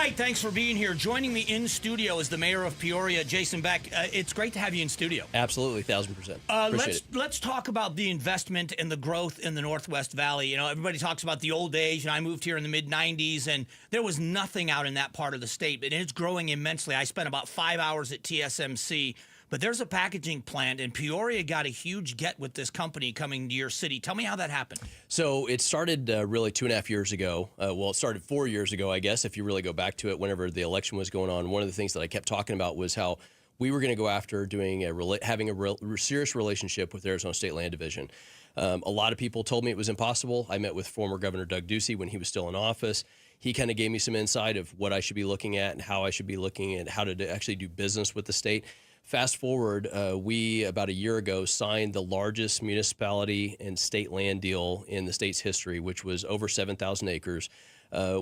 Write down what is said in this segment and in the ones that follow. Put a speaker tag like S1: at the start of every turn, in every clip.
S1: right, thanks for being here. Joining me in studio is the mayor of Peoria, Jason Beck. It's great to have you in studio.
S2: Absolutely, 1,000%. Appreciate it.
S1: Let's talk about the investment and the growth in the Northwest Valley. You know, everybody talks about the old days. You know, I moved here in the mid-'90s, and there was nothing out in that part of the state, but it's growing immensely. I spent about 5 hours at TSMC. But there's a packaging plant, and Peoria got a huge get with this company coming to your city. Tell me how that happened.
S2: So it started really 2.5 years ago. Well, it started 4 years ago, I guess, if you really go back to it, whenever the election was going on. One of the things that I kept talking about was how we were going to go after having a serious relationship with Arizona State Land Division. A lot of people told me it was impossible. I met with former Governor Doug Ducey when he was still in office. He kind of gave me some insight of what I should be looking at and how I should be looking at how to actually do business with the state. Fast forward, we, about a year ago, signed the largest municipality and state land deal in the state's history, which was over 7,000 acres,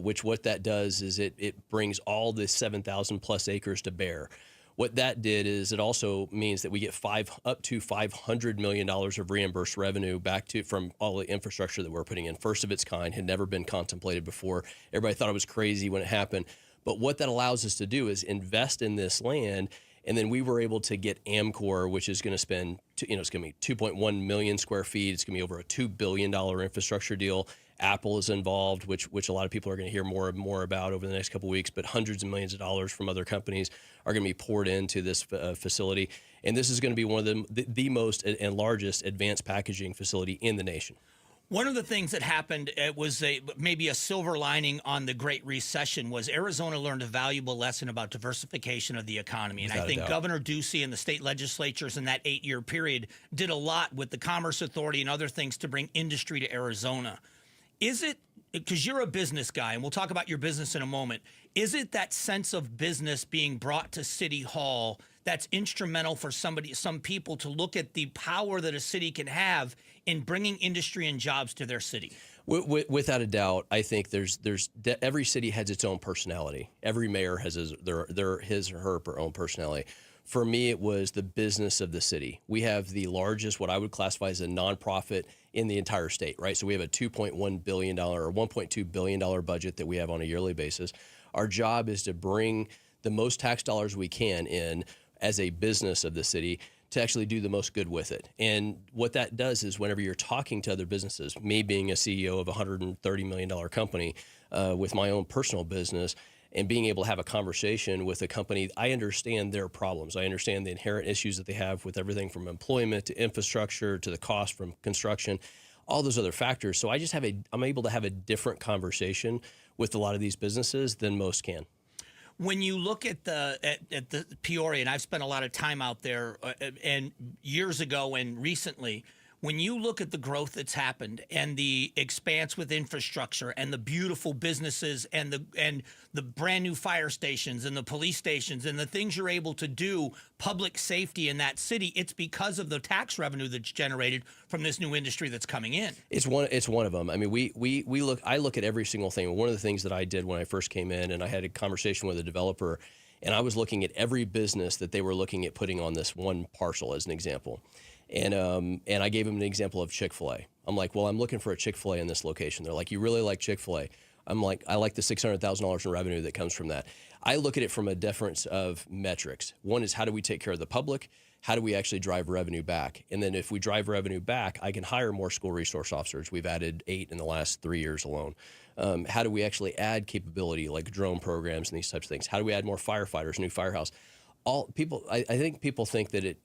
S2: which what that does is it brings all the 7,000 plus acres to bear. What that did is it also means that we get up to $500 million of reimbursed revenue back from all the infrastructure that we're putting in. First of its kind, had never been contemplated before. Everybody thought it was crazy when it happened. But what that allows us to do is invest in this land. And then we were able to get Amkor, which is going to spend, it's going to be 2.1 million square feet. It's going to be over a $2 billion infrastructure deal. Apple is involved, which a lot of people are going to hear more and more about over the next couple of weeks. But hundreds of millions of dollars from other companies are going to be poured into this facility. And this is going to be one of the most and largest advanced packaging facility in the nation.
S1: One of the things that happened, it was maybe a silver lining on the Great Recession, was Arizona learned a valuable lesson about diversification of the economy. And I think Governor Ducey and the state legislatures in that 8-year period did a lot with the Commerce Authority and other things to bring industry to Arizona. Is it, because you're a business guy, and we'll talk about your business in a moment, is it that sense of business being brought to City Hall that's instrumental for some people to look at the power that a city can have in bringing industry and jobs to their city?
S2: Without a doubt, I think every city has its own personality. Every mayor has his or her own personality. For me, it was the business of the city. We have the largest, what I would classify as a nonprofit in the entire state, right? So we have a $2.1 billion or $1.2 billion budget that we have on a yearly basis. Our job is to bring the most tax dollars we can in as a business of the city to actually do the most good with it. And what that does is whenever you're talking to other businesses, me being a CEO of a $130 million company with my own personal business, and being able to have a conversation with a company, I understand their problems. I understand the inherent issues that they have with everything from employment to infrastructure to the cost from construction, all those other factors. So I'm able to have a different conversation with a lot of these businesses than most can.
S1: When you look at the Peoria, and I've spent a lot of time out there, and years ago and recently, when you look at the growth that's happened and the expanse with infrastructure and the beautiful businesses and the brand new fire stations and the police stations and the things you're able to do, public safety in that city, it's because of the tax revenue that's generated from this new industry that's coming in.
S2: It's one of them. I mean, I look at every single thing. One of the things that I did when I first came in, and I had a conversation with a developer, and I was looking at every business that they were looking at putting on this one parcel as an example. And I gave them an example of Chick-fil-A. I'm like, well, I'm looking for a Chick-fil-A in this location. They're like, you really like Chick-fil-A? I'm like, I like the $600,000 in revenue that comes from that. I look at it from a difference of metrics. One is, how do we take care of the public? How do we actually drive revenue back? And then if we drive revenue back, I can hire more school resource officers. We've added 8 in the last 3 years alone. How do we actually add capability like drone programs and these types of things? How do we add more firefighters, new firehouse? I think people think that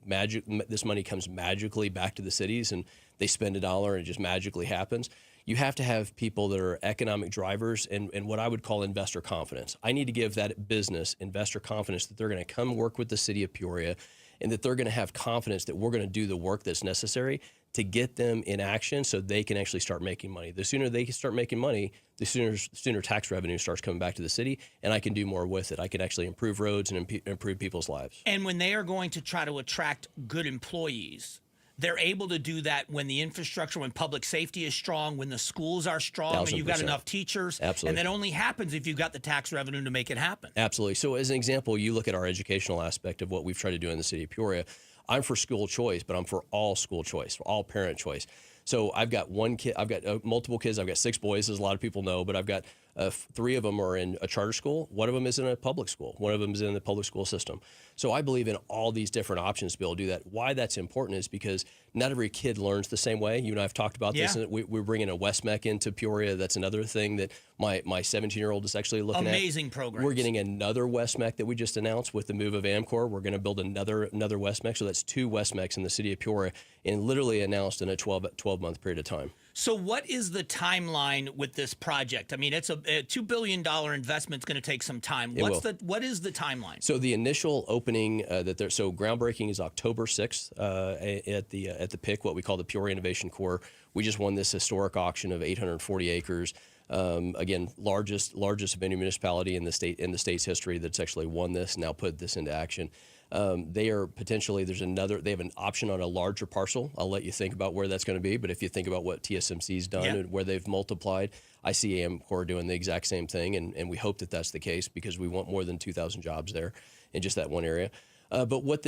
S2: this money comes magically back to the cities and they spend $1 and it just magically happens. You have to have people that are economic drivers and what I would call investor confidence. I need to give that business investor confidence that they're going to come work with the city of Peoria and that they're going to have confidence that we're going to do the work that's necessary to get them in action so they can actually start making money. The sooner they can start making money, the sooner tax revenue starts coming back to the city, and I can do more with it. I can actually improve roads and improve people's lives.
S1: And when they are going to try to attract good employees, they're able to do that when the infrastructure, when public safety is strong, when the schools are strong, when you've got enough teachers.
S2: Absolutely.
S1: And that only happens if you've got the tax revenue to make it happen.
S2: Absolutely. So as an example, you look at our educational aspect of what we've tried to do in the city of Peoria. I'm for school choice, but I'm for all school choice, for all parent choice. So I've got one kid, I've got multiple kids. I've got 6 boys, as a lot of people know, but I've got 3 of them are in a charter school. 1 of them is in a public school. 1 of them is in the public school system. So I believe in all these different options to be able to do that. Why that's important is because not every kid learns the same way. You and I have talked about this. And we're bringing a West Mech into Peoria. That's another thing that my 17-year-old is actually looking at.
S1: Amazing program.
S2: We're getting another West Mech that we just announced with the move of Amkor. We're going to build another West Mech. So that's 2 West Mechs in the city of Peoria, and literally announced in a 12-month period of time.
S1: So what is the timeline with this project? I mean, it's a $2 billion investment. It's going to take some time. What is the timeline?
S2: So the initial opening so groundbreaking is October 6th at the PIC, what we call the Peoria Innovation Core. We just won this historic auction of 840 acres. Again, largest of any municipality in the state's history that's actually won this, now put this into action. They are potentially, they have an option on a larger parcel. I'll let you think about where that's going to be. But if you think about what TSMC's done and where they've multiplied, I see Amkor doing the exact same thing. And we hope that that's the case because we want more than 2,000 jobs there in just that one area. But what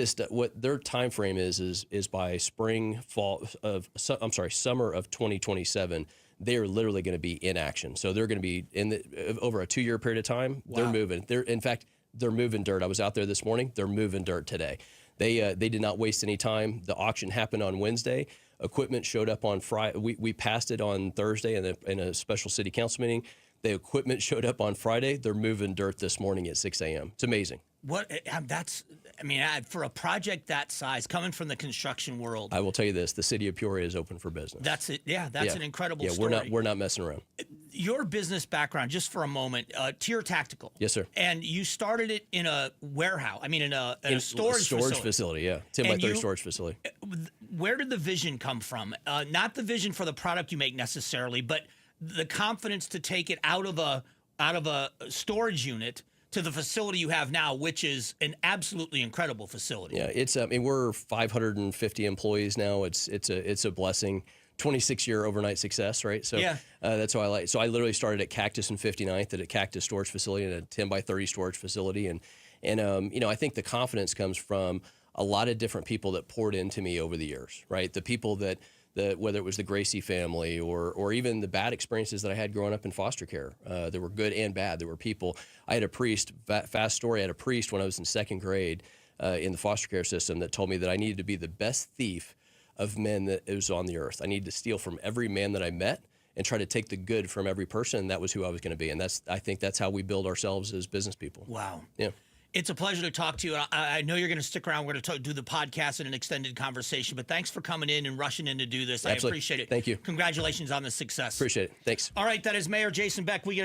S2: their time frame is by summer of 2027, they are literally going to be in action. So they're going to be over a 2-year period of time. Wow. They're moving. They're moving dirt. I was out there this morning. They're moving dirt today. They did not waste any time. The auction happened on Wednesday. Equipment showed up on Friday. We passed it on Thursday in a special city council meeting. The equipment showed up on Friday. They're moving dirt this morning at 6 a.m. It's amazing.
S1: For a project that size, coming from the construction world,
S2: I will tell you this: the city of Peoria is open for business.
S1: That's it. Yeah, that's an incredible story.
S2: We're not messing around.
S1: Your business background, just for a moment, Tier Tactical.
S2: Yes, sir.
S1: And you started it in a warehouse. I mean, in a storage
S2: facility. Yeah, 10 by 30 storage facility.
S1: Where did the vision come from? Not the vision for the product you make necessarily, but the confidence to take it out of a storage unit to the facility you have now, which is an absolutely incredible facility.
S2: Yeah, it's we're 550 employees now. It's a blessing. 26-year overnight success, right? So that's how I like. So I literally started at Cactus and 59th at a Cactus storage facility and a 10 by 30 storage facility, and I think the confidence comes from a lot of different people that poured into me over the years, right? The people that whether it was the Gracie family or even the bad experiences that I had growing up in foster care. There were good and bad. There were people. I had a priest, fast story, I had a priest when I was in 2nd grade in the foster care system that told me that I needed to be the best thief of men that was on the earth. I needed to steal from every man that I met and try to take the good from every person, and that was who I was going to be. And I think that's how we build ourselves as business people.
S1: Wow.
S2: Yeah.
S1: It's a pleasure to talk to you. I know you're going to stick around. We're going to do the podcast in an extended conversation, but thanks for coming in and rushing in to do this.
S2: Absolutely.
S1: I appreciate it.
S2: Thank you.
S1: Congratulations on the success.
S2: Appreciate it. Thanks.
S1: All right, that is Mayor Jason Beck.